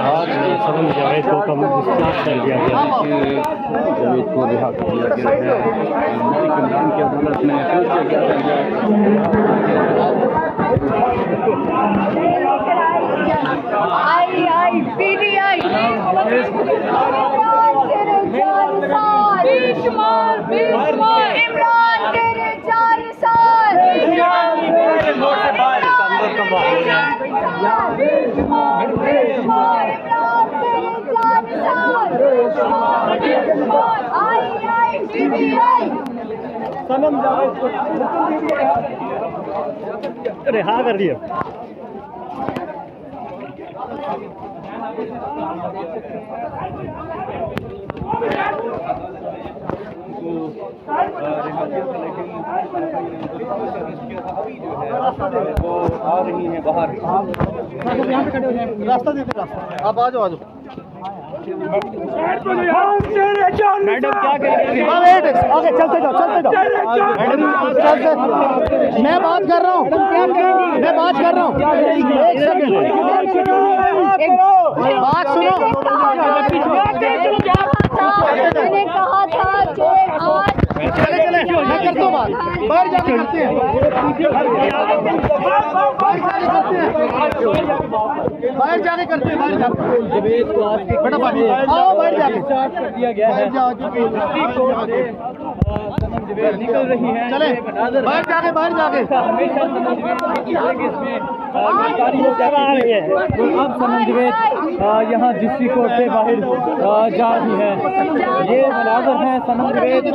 आज के सनम जावेद को कम डिस्चार्ज कर दिया गया है। जावेद को रिहा कर दिया गया है। इमरान की अदालत में आई पीटीआई इमरान तेरे 4 साल सनम जावेद को रिहा कर दिया। वो आ रही है बाहर। यहाँ पे खड़े हो जाए, रास्ता देते रास्ता। आप आ जाओ आ जाओ। मैडम क्या कह रही है? आगे चलते जाओ मैडम चलते। मैं बात कर रहा हूँ, मैं बात कर रहा हूँ। एक सेकंड बात सुनो। मैंने कहा था कि आज चले मैं करता हूँ बात। बाहर जाके करते हैं, बाहर जाके करते हैं। बेटा आओ बाहर जाके कर दिया गया है। निकल रही है। चले बाहर जाके हमेशा सनम जवेद इसमें गिरफ्तारी हो जाती है। तो अब सनम जवेद यहाँ जिसकी कोर्ट से बाहर जा रही है। ये मुनाज़र हैं सनम जवेद।